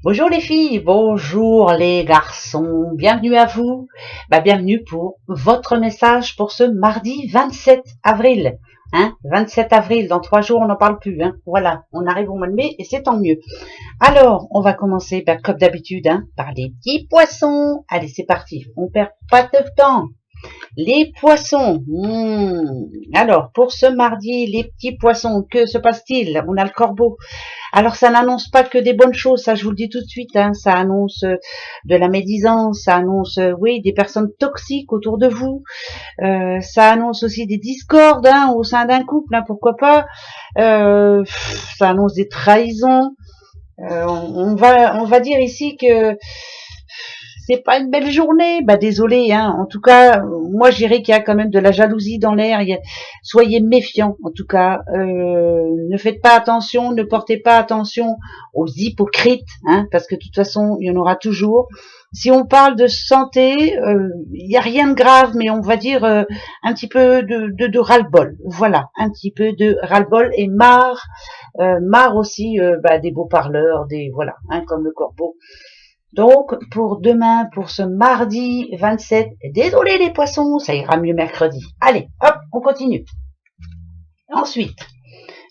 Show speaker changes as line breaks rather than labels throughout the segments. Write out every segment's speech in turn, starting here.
Bonjour les filles, bonjour les garçons, bienvenue à vous. Bienvenue pour votre message pour ce mardi 27 avril. 27 avril, dans 3 jours on n'en parle plus. Voilà, on arrive au mois de mai et c'est tant mieux. Alors, on va commencer comme d'habitude par les petits poissons. Allez, c'est parti, on perd pas de temps. Les poissons. Alors, pour ce mardi, les petits poissons, que se passe-t-il? On a le corbeau. Alors, ça n'annonce pas que des bonnes choses, ça je vous le dis tout de suite. Ça annonce de la médisance, ça annonce, oui, des personnes toxiques autour de vous. Ça annonce aussi des discordes au sein d'un couple, pourquoi pas. Ça annonce des trahisons. On va dire ici que c'est pas une belle journée. Désolé, en tout cas, moi je dirais qu'il y a quand même de la jalousie dans l'air. Soyez méfiants, en tout cas. Ne faites pas attention, ne portez pas attention aux hypocrites, parce que de toute façon, il y en aura toujours. Si on parle de santé, il n'y a rien de grave, mais on va dire un petit peu de ras-le-bol. Voilà, un petit peu de ras-le-bol et marre aussi des beaux parleurs, voilà, comme le corbeau. Donc, pour demain, pour ce mardi 27, désolé les poissons, ça ira mieux mercredi. Allez, hop, on continue. Ensuite,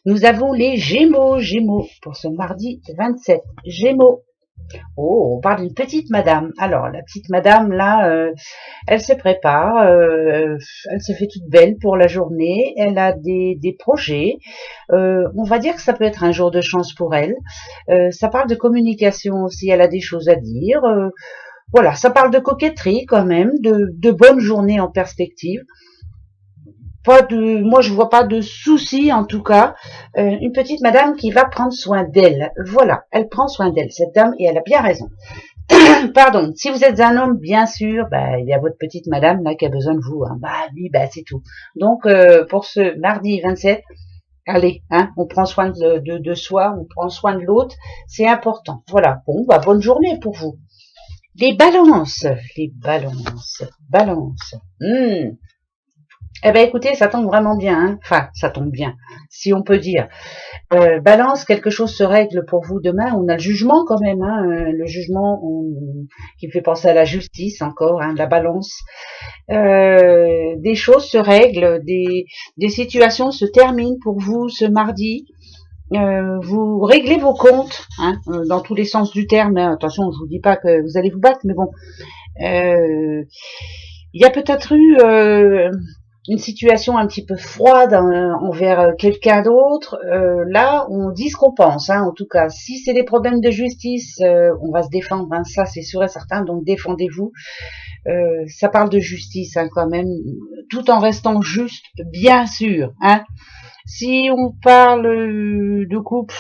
nous avons les Gémeaux, pour ce mardi 27. Gémeaux. Oh, on parle d'une petite madame. Alors, la petite madame, là, elle se prépare, elle se fait toute belle pour la journée, elle a des projets. On va dire que ça peut être un jour de chance pour elle. Ça parle de communication aussi, elle a des choses à dire. Voilà, ça parle de coquetterie quand même, de bonnes journées en perspective. Moi je vois pas de soucis en tout cas. Une petite madame qui va prendre soin d'elle. Voilà, elle prend soin d'elle, cette dame, et elle a bien raison. Pardon, si vous êtes un homme, bien sûr, il y a votre petite madame là qui a besoin de vous. Oui, c'est tout. Donc pour ce mardi 27, allez, on prend soin de soi, on prend soin de l'autre, c'est important. Voilà, bon, bonne journée pour vous. Les balances. Balance. Écoutez, ça tombe vraiment bien, Enfin, ça tombe bien, si on peut dire. Balance, quelque chose se règle pour vous demain. On a le jugement quand même, le jugement qui me fait penser à la justice encore, la balance. Des choses se règlent, des situations se terminent pour vous ce mardi. Vous réglez vos comptes, dans tous les sens du terme. Attention, je vous dis pas que vous allez vous battre, mais bon. Il y a peut-être eu une situation un petit peu froide envers quelqu'un d'autre. Là, on dit ce qu'on pense, en tout cas. Si c'est des problèmes de justice, on va se défendre, ça c'est sûr et certain, donc défendez-vous. Ça parle de justice quand même, tout en restant juste, bien sûr. Si on parle de couple,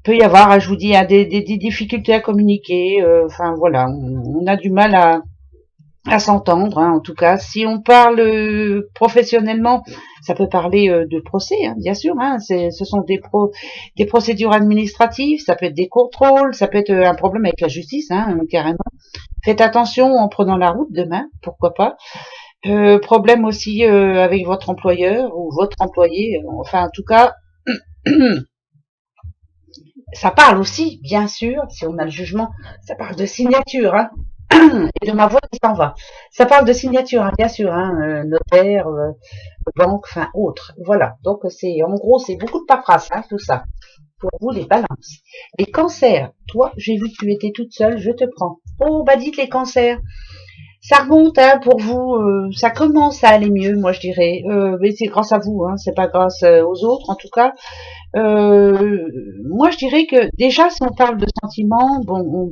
peut y avoir, je vous dis, des difficultés à communiquer. Enfin voilà, on a du mal à s'entendre, en tout cas. Si on parle professionnellement, ça peut parler de procès, bien sûr. Ce sont des procédures administratives, ça peut être des contrôles, ça peut être un problème avec la justice, carrément. Faites attention en prenant la route demain, pourquoi pas. Problème aussi avec votre employeur ou votre employé. Enfin, en tout cas, ça parle aussi, bien sûr, si on a le jugement, ça parle de signature, et de ma voix qui s'en va. Ça parle de signature, bien sûr, notaire, banque, enfin autre. Voilà. Donc en gros, c'est beaucoup de paperasse, tout ça. Pour vous, les balances. Les cancers. Toi, j'ai vu que tu étais toute seule, je te prends. Oh, dites les cancers. Ça remonte, pour vous, ça commence à aller mieux, moi je dirais. Mais c'est grâce à vous, c'est pas grâce aux autres, en tout cas. Moi je dirais que déjà, si on parle de sentiments, bon,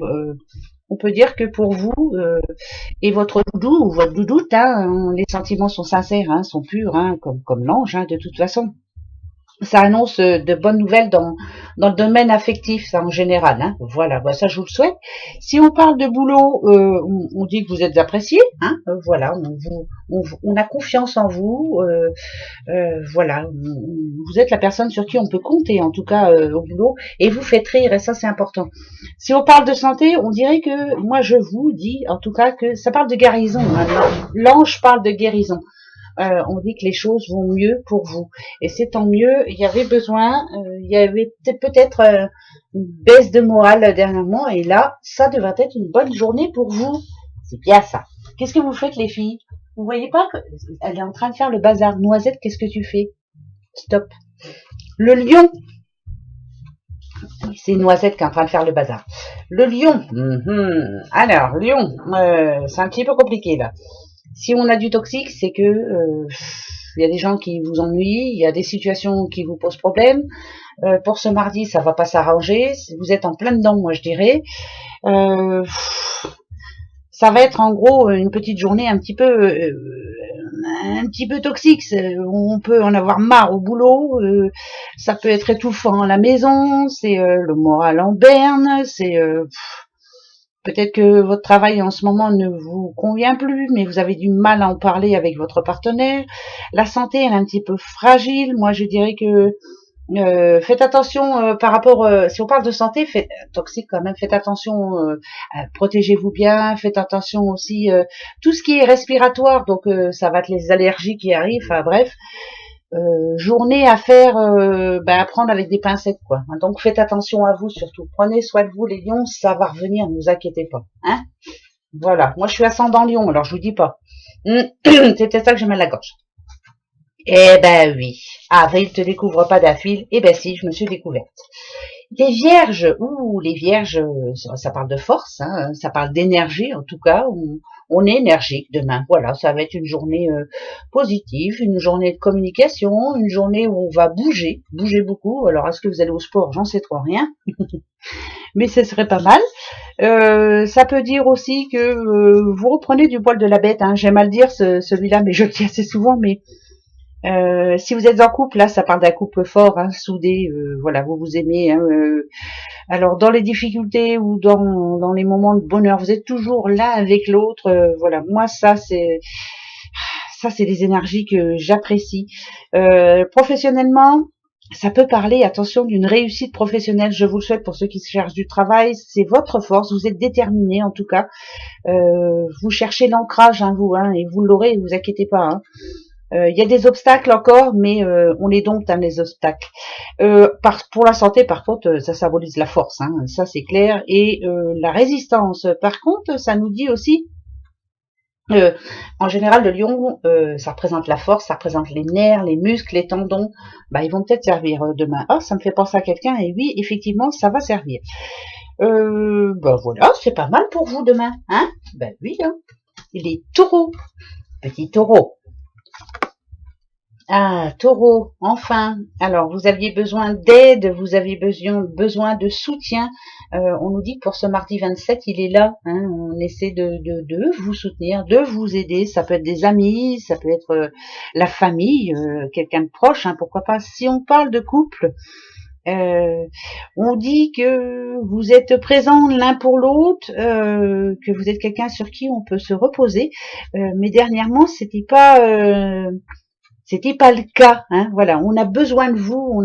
on peut dire que pour vous et votre doudou ou votre doudoute, les sentiments sont sincères, sont purs, comme l'ange, de toute façon. Ça annonce de bonnes nouvelles dans le domaine affectif, ça en général. Voilà, ça je vous le souhaite. Si on parle de boulot, on dit que vous êtes apprécié. Voilà, on a confiance en vous. Voilà, vous êtes la personne sur qui on peut compter, en tout cas au boulot, et vous faites rire, et ça c'est important. Si on parle de santé, on dirait que, moi je vous dis, en tout cas, que ça parle de guérison. L'ange parle de guérison. on dit que les choses vont mieux pour vous. Et c'est tant mieux, il y avait besoin, il y avait peut-être une baisse de morale dernièrement, et là, ça devrait être une bonne journée pour vous. C'est bien ça. Qu'est-ce que vous faites les filles? Vous voyez pas qu'elle est en train de faire le bazar. Noisette, qu'est-ce que tu fais? Stop. Le lion, c'est Noisette qui est en train de faire le bazar. Le lion, alors lion, c'est un petit peu compliqué là. Si on a du toxique, c'est que il y a des gens qui vous ennuient, il y a des situations qui vous posent problème. Pour ce mardi, ça va pas s'arranger. Vous êtes en plein dedans, moi je dirais. Ça va être en gros une petite journée un petit peu toxique. On peut en avoir marre au boulot. Ça peut être étouffant à la maison. C'est le moral en berne. C'est peut-être que votre travail en ce moment ne vous convient plus, mais vous avez du mal à en parler avec votre partenaire. La santé, elle est un petit peu fragile. Moi, je dirais que faites attention par rapport, si on parle de santé, toxique quand même, faites attention, protégez-vous bien, faites attention aussi, tout ce qui est respiratoire, donc ça va être les allergies qui arrivent, enfin bref, journée à faire, à prendre avec des pincettes quoi. Donc faites attention à vous surtout, prenez soin de vous les lions, ça va revenir, ne vous inquiétez pas, hein. Voilà, moi je suis ascendant lion, alors je vous dis pas. C'est peut-être ça que j'ai mal à la gorge. Eh ben oui. Ah, il te découvre pas d'affil. Eh ben si, je me suis découverte. Les vierges, les vierges, ça parle de force, hein, ça parle d'énergie en tout cas. On est énergique demain. Voilà, ça va être une journée positive, une journée de communication, une journée où on va bouger beaucoup. Alors est-ce que vous allez au sport? J'en sais trop rien, mais ce serait pas mal. Ça peut dire aussi que vous reprenez du poil de la bête. Hein. J'aime mal dire celui-là, mais je le dis assez souvent, mais si vous êtes en couple, là, ça parle d'un couple fort, hein, soudé, voilà, vous vous aimez. Hein, alors, dans les difficultés ou dans les moments de bonheur, vous êtes toujours l'un avec l'autre. Voilà, moi, ça, c'est des énergies que j'apprécie. Professionnellement, ça peut parler, attention, d'une réussite professionnelle. Je vous le souhaite pour ceux qui cherchent du travail. C'est votre force. Vous êtes déterminés, en tout cas. Vous cherchez l'ancrage, hein, vous, hein, et vous l'aurez. Vous inquiétez pas. Hein. Il y a des obstacles encore, mais on les dompte, hein, les obstacles. Pour la santé, par contre, ça symbolise la force, hein, ça c'est clair. Et la résistance, par contre, ça nous dit aussi, en général, le lion, ça représente la force, ça représente les nerfs, les muscles, les tendons. Ils vont peut-être servir demain. Ah, ça me fait penser à quelqu'un, et oui, effectivement, ça va servir. Voilà, c'est pas mal pour vous demain, hein. Oui, hein. Les taureaux, petits taureaux. Ah, taureau, enfin. Alors, vous aviez besoin d'aide, vous aviez besoin de soutien. On nous dit que pour ce mardi 27, il est là. Hein, on essaie de vous soutenir, de vous aider. Ça peut être des amis, ça peut être la famille, quelqu'un de proche, hein, pourquoi pas. Si on parle de couple, on dit que vous êtes présents l'un pour l'autre, que vous êtes quelqu'un sur qui on peut se reposer. Mais dernièrement, c'était pas le cas, hein. Voilà, on a besoin de vous,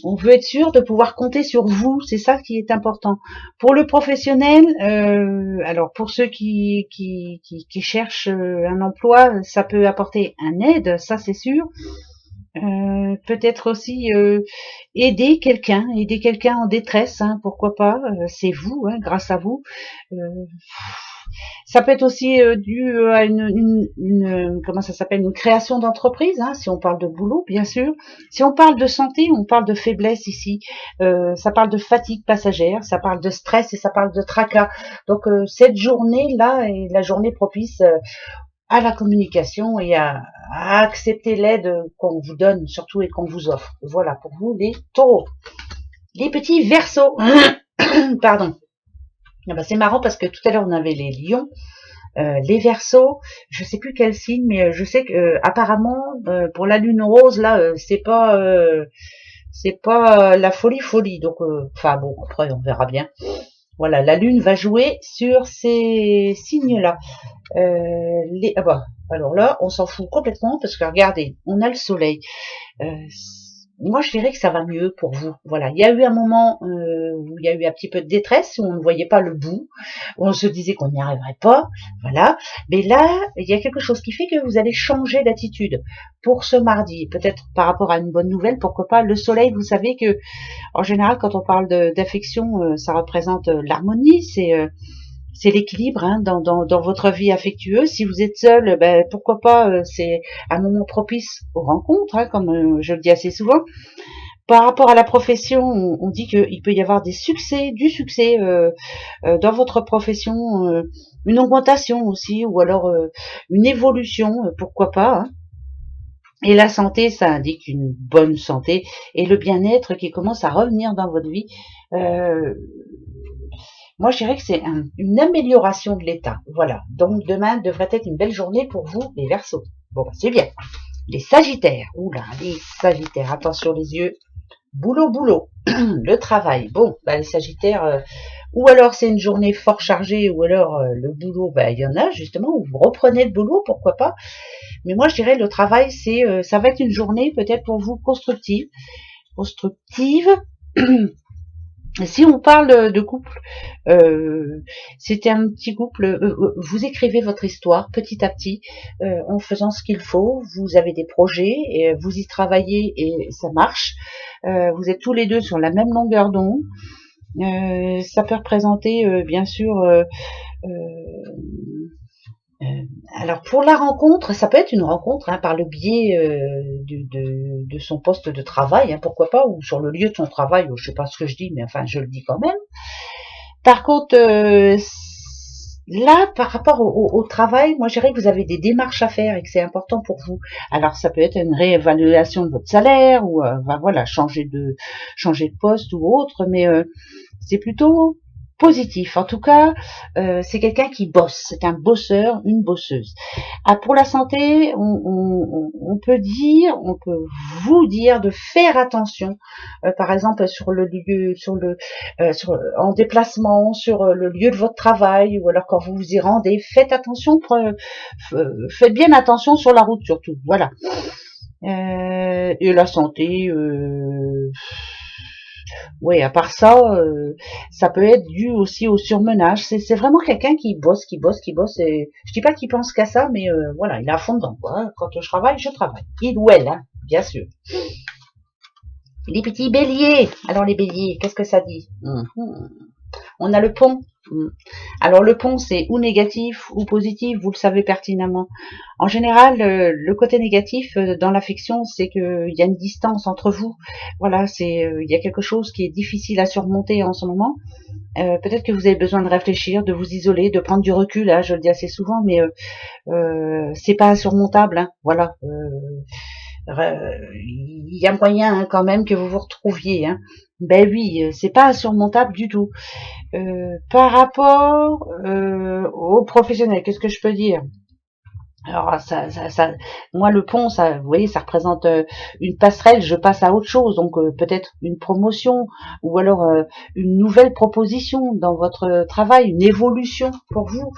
on veut être sûr de pouvoir compter sur vous, c'est ça qui est important. Pour le professionnel, alors pour ceux qui cherchent un emploi, ça peut apporter un aide, ça c'est sûr. Peut-être aussi aider quelqu'un en détresse, hein, pourquoi pas, c'est vous, hein, grâce à vous. Ça peut être aussi dû à comment ça s'appelle, une création d'entreprise, hein, si on parle de boulot, bien sûr. Si on parle de santé, on parle de faiblesse ici. Ça parle de fatigue passagère, ça parle de stress et ça parle de tracas. Donc cette journée-là est la journée propice à la communication et à accepter l'aide qu'on vous donne, surtout et qu'on vous offre. Voilà pour vous les taureaux. Les petits verseaux. Pardon. C'est marrant parce que tout à l'heure on avait les lions, les verseaux, je sais plus quel signe, mais je sais que apparemment pour la lune rose là, c'est pas la folie. Donc enfin bon, après on verra bien. Voilà, la lune va jouer sur ces signes là. Alors là, on s'en fout complètement parce que regardez, on a le soleil. moi je dirais que ça va mieux pour vous. Voilà, il y a eu un moment où il y a eu un petit peu de détresse, où on ne voyait pas le bout, où on se disait qu'on n'y arriverait pas, voilà. Mais là, il y a quelque chose qui fait que vous allez changer d'attitude pour ce mardi. Peut-être par rapport à une bonne nouvelle, pourquoi pas. Le soleil, vous savez que en général, quand on parle d'affection, ça représente l'harmonie, c'est l'équilibre hein, dans votre vie affectueuse. Si vous êtes seul, ben, pourquoi pas, c'est un moment propice aux rencontres, hein, comme je le dis assez souvent. Par rapport à la profession, on dit qu'il peut y avoir du succès dans votre profession, une augmentation aussi, ou alors une évolution, pourquoi pas. Hein. Et la santé, ça indique une bonne santé et le bien-être qui commence à revenir dans votre vie. Euh, Moi, je dirais que c'est une amélioration de l'état. Voilà. Donc, demain devrait être une belle journée pour vous, les Verseaux. Bon, c'est bien. Les Sagittaires. Oula, les Sagittaires. Attention les yeux. Boulot, boulot. Le travail. Bon, bah, les Sagittaires, ou alors c'est une journée fort chargée, ou alors le boulot, bah, il y en a justement, où vous reprenez le boulot, pourquoi pas. Mais moi, je dirais le travail, ça va être une journée peut-être pour vous constructive. Constructive. Si on parle de couple, c'était un petit couple, vous écrivez votre histoire petit à petit, en faisant ce qu'il faut, vous avez des projets, et vous y travaillez et ça marche, vous êtes tous les deux sur la même longueur d'onde, ça peut représenter bien sûr euh, alors pour la rencontre, ça peut être une rencontre hein, par le biais de son poste de travail, hein, pourquoi pas, ou sur le lieu de son travail, je sais pas ce que je dis, mais enfin je le dis quand même. Par contre, là, par rapport au travail, moi je dirais que vous avez des démarches à faire et que c'est important pour vous. Alors ça peut être une réévaluation de votre salaire ou ben, voilà, changer de poste ou autre, mais c'est plutôt positif. En tout cas, c'est quelqu'un qui bosse, c'est un bosseur, une bosseuse. Ah, pour la santé, on peut vous dire de faire attention, par exemple sur le lieu, en déplacement, sur le lieu de votre travail, ou alors quand vous vous y rendez, faites attention, faites bien attention sur la route surtout. Voilà. Et la santé, oui, à part ça, ça peut être dû aussi au surmenage. C'est vraiment quelqu'un qui bosse, qui bosse, qui bosse. Et je dis pas qu'il pense qu'à ça, mais voilà, il est à fond dedans. Quoi. Quand je travaille, je travaille. Il ou elle, hein, bien sûr. Les petits béliers. Alors les béliers, qu'est-ce que ça dit On a le pont. Alors le pont, c'est ou négatif ou positif, vous le savez pertinemment. En général, le côté négatif dans l'affection, c'est qu'il y a une distance entre vous. Voilà, il y a quelque chose qui est difficile à surmonter en ce moment. Peut-être que vous avez besoin de réfléchir, de vous isoler, de prendre du recul. Hein, je le dis assez souvent, mais c'est pas insurmontable. Hein, voilà. Il y a moyen hein, quand même que vous vous retrouviez. Hein. Ben oui, c'est pas insurmontable du tout. Par rapport aux professionnels, qu'est-ce que je peux dire? Alors moi le pont, ça, vous voyez, ça représente une passerelle. Je passe à autre chose, donc peut-être une promotion ou alors une nouvelle proposition dans votre travail, une évolution pour vous.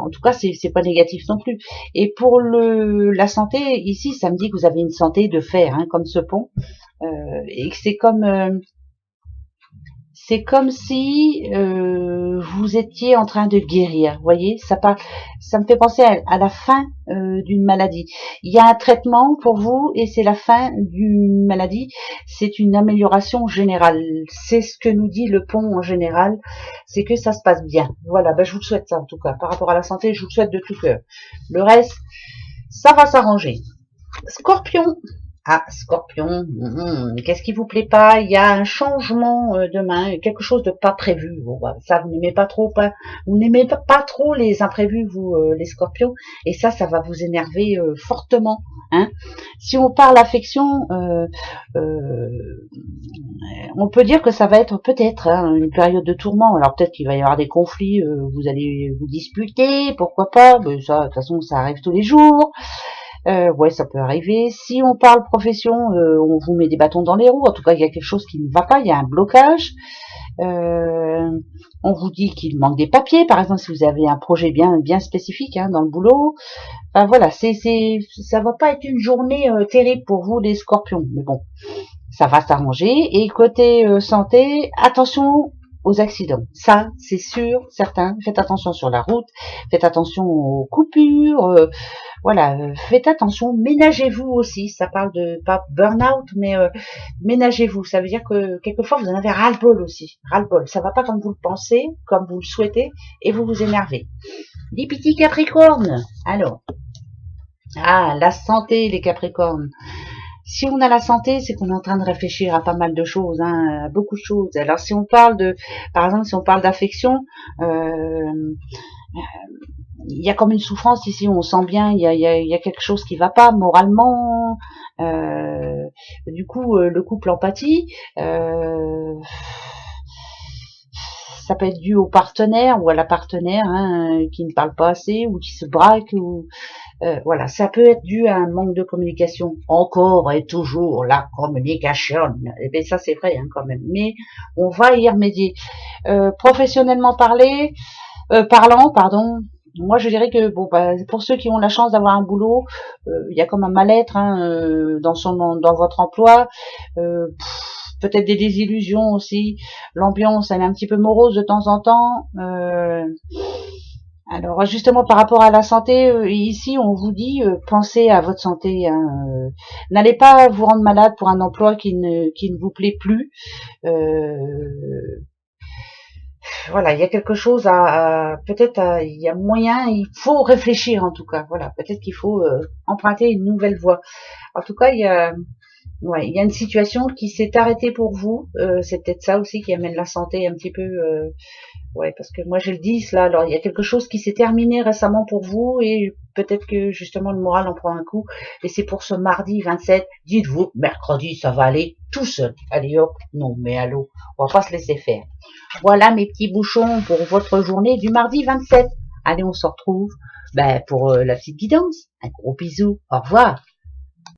En tout cas, c'est pas négatif non plus. Et pour la santé, ici, ça me dit que vous avez une santé de fer, hein, comme ce pont, et que c'est comme si vous étiez en train de guérir. Vous voyez, ça me fait penser à la fin d'une maladie. Il y a un traitement pour vous et c'est la fin d'une maladie. C'est une amélioration générale. C'est ce que nous dit le pont en général. C'est que ça se passe bien. Voilà, ben, je vous le souhaite ça en tout cas. Par rapport à la santé, je vous le souhaite de tout cœur. Le reste, ça va s'arranger. Scorpion. Ah, Scorpion, qu'est-ce qui vous plaît pas? Il y a un changement demain, quelque chose de pas prévu. Bon, bah, ça vous n'aimez pas trop, vous n'aimez pas trop les imprévus, vous, les Scorpions, et ça va vous énerver fortement. Hein. Si on parle affection, on peut dire que ça va être peut-être hein, une période de tourment. Alors peut-être qu'il va y avoir des conflits, vous allez vous disputer, pourquoi pas? Mais ça, de toute façon, ça arrive tous les jours. Ouais, ça peut arriver. Si on parle profession, on vous met des bâtons dans les roues. En tout cas, il y a quelque chose qui ne va pas, il y a un blocage. On vous dit qu'il manque des papiers, par exemple, si vous avez un projet bien spécifique hein, dans le boulot. Enfin, voilà, ça va pas être une journée terrible pour vous, les Scorpions. Mais bon, ça va s'arranger. Et côté santé, attention aux accidents. Ça, c'est sûr, certain. Faites attention sur la route, faites attention aux coupures, voilà, faites attention, ménagez-vous aussi. Ça parle de pas burn-out, mais ménagez-vous. Ça veut dire que quelquefois vous en avez ras-le-bol aussi, ras-le-bol. Ça va pas comme vous le pensez, comme vous le souhaitez, et vous vous énervez. Les petits Capricornes. Alors, la santé, les Capricornes. Si on a la santé, c'est qu'on est en train de réfléchir à pas mal de choses, à beaucoup de choses. Alors si on parle par exemple, si on parle d'affection, il y a comme une souffrance ici, on sent bien, il y a quelque chose qui va pas moralement. Du coup, le couple empathie, ça peut être dû au partenaire ou à la partenaire qui ne parle pas assez ou qui se braque ou voilà, ça peut être dû à un manque de communication. Encore et toujours la communication. Et bien ça c'est vrai quand même. Mais on va y remédier. Professionnellement parlant, pardon. Moi je dirais que bon pour ceux qui ont la chance d'avoir un boulot, il y a comme un mal-être dans votre emploi. Peut-être des désillusions aussi. L'ambiance elle est un petit peu morose de temps en temps. Alors justement par rapport à la santé, ici on vous dit pensez à votre santé. N'allez pas vous rendre malade pour un emploi qui ne vous plaît plus. Voilà, il y a quelque chose peut-être il y a moyen, il faut réfléchir en tout cas. Voilà, peut-être qu'il faut emprunter une nouvelle voie. En tout cas, il y a une situation qui s'est arrêtée pour vous. C'est peut-être ça aussi qui amène la santé un petit peu. Ouais, parce que moi j'ai le 10 là, alors il y a quelque chose qui s'est terminé récemment pour vous et peut-être que justement le moral en prend un coup. Et c'est pour ce mardi 27, dites-vous, mercredi ça va aller tout seul. Allez hop, non mais allô, on va pas se laisser faire. Voilà mes petits bouchons pour votre journée du mardi 27. Allez, on se retrouve pour la petite guidance. Un gros bisou, au revoir.